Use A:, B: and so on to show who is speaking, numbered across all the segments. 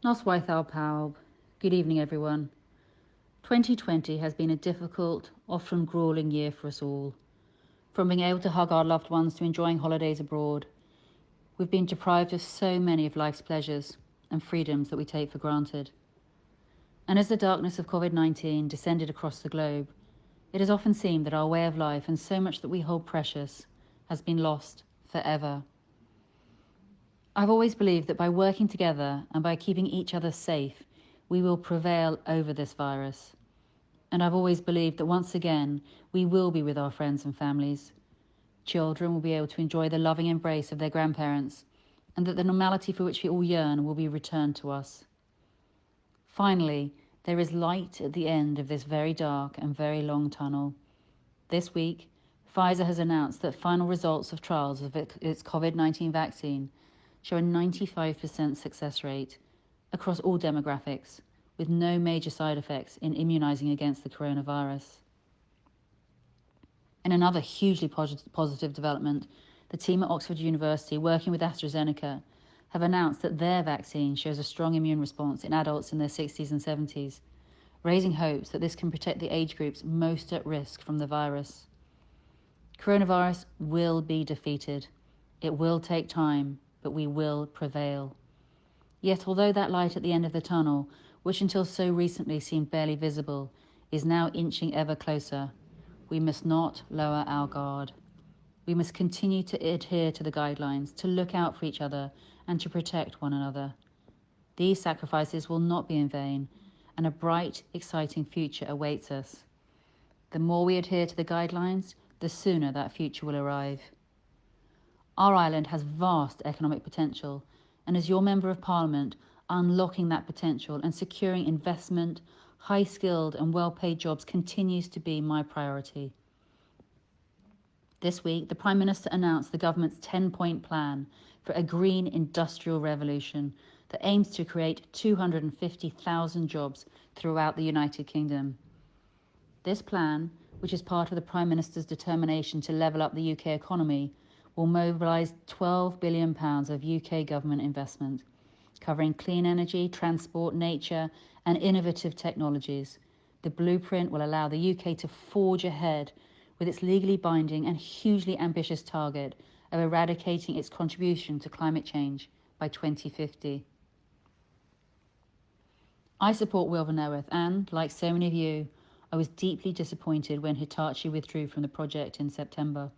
A: Noswaith al Pawb. Good evening, everyone. 2020 has been a difficult, often grueling year for us all. From being able to hug our loved ones to enjoying holidays abroad, we've been deprived of so many of life's pleasures and freedoms that we take for granted. And as the darkness of COVID-19 descended across the globe, it has often seemed that our way of life and so much that we hold precious has been lost forever. I've always believed that by working together and by keeping each other safe, we will prevail over this virus. And I've always believed that once again, we will be with our friends and families. Children will be able to enjoy the loving embrace of their grandparents, and that the normality for which we all yearn will be returned to us. Finally, there is light at the end of this very dark and very long tunnel. This week, Pfizer has announced that final results of trials of its COVID-19 vaccine show a 95% success rate across all demographics, with no major side effects in immunizing against the coronavirus. In another hugely positive development, the team at Oxford University, working with AstraZeneca, have announced that their vaccine shows a strong immune response in adults in their 60s and 70s, raising hopes that this can protect the age groups most at risk from the virus. Coronavirus will be defeated. It will take time, but we will prevail. Yet although that light at the end of the tunnel, which until so recently seemed barely visible, is now inching ever closer, we must not lower our guard. We must continue to adhere to the guidelines, to look out for each other, and to protect one another. These sacrifices will not be in vain, and a bright, exciting future awaits us. The more we adhere to the guidelines, the sooner that future will arrive. Our island has vast economic potential, and as your Member of Parliament, unlocking that potential and securing investment, high-skilled and well-paid jobs continues to be my priority. This week, the Prime Minister announced the government's 10-point plan for a green industrial revolution that aims to create 250,000 jobs throughout the United Kingdom. This plan, which is part of the Prime Minister's determination to level up the UK economy, will mobilise £12 billion of UK government investment, covering clean energy, transport, nature and innovative technologies. The blueprint will allow the UK to forge ahead with its legally binding and hugely ambitious target of eradicating its contribution to climate change by 2050. I support Will Van and, like so many of you, I was deeply disappointed when Hitachi withdrew from the project in September.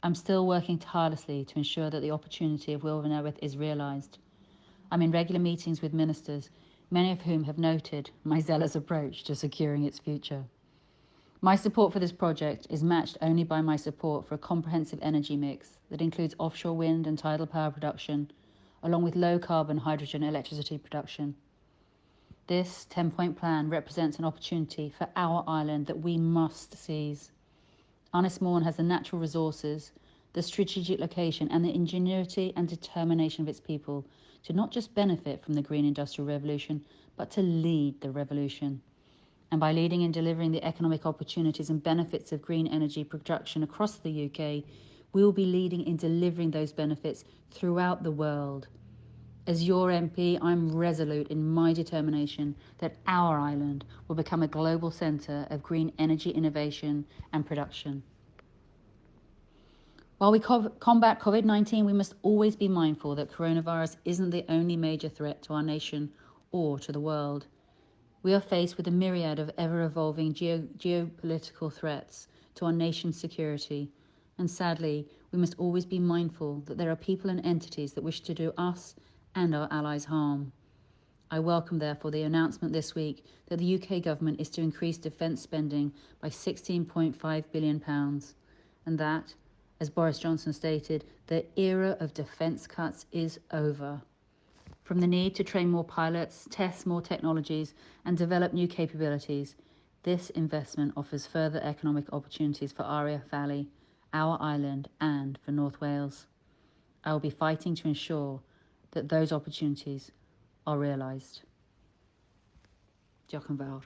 A: I'm still working tirelessly to ensure that the opportunity of Will Van is realised. I'm in regular meetings with ministers, many of whom have noted my zealous approach to securing its future. My support for this project is matched only by my support for a comprehensive energy mix that includes offshore wind and tidal power production, along with low-carbon hydrogen electricity production. This 10-point plan represents an opportunity for our island that we must seize. Anismorn has the natural resources, the strategic location and the ingenuity and determination of its people to not just benefit from the green industrial revolution, but to lead the revolution. And by leading and delivering the economic opportunities and benefits of green energy production across the UK, we will be leading in delivering those benefits throughout the world. As your MP, I'm resolute in my determination that our island will become a global centre of green energy innovation and production. While we combat COVID-19, we must always be mindful that coronavirus isn't the only major threat to our nation or to the world. We are faced with a myriad of ever-evolving geopolitical threats to our nation's security, and sadly, we must always be mindful that there are people and entities that wish to do us and our allies harm. I welcome, therefore, the announcement this week that the UK government is to increase defence spending by £16.5 billion, and that, as Boris Johnson stated, the era of defence cuts is over. From the need to train more pilots, test more technologies and develop new capabilities, this investment offers further economic opportunities for Aria Valley, our island and for North Wales. I will be fighting to ensure that those opportunities are realised. Diolch yn fawr.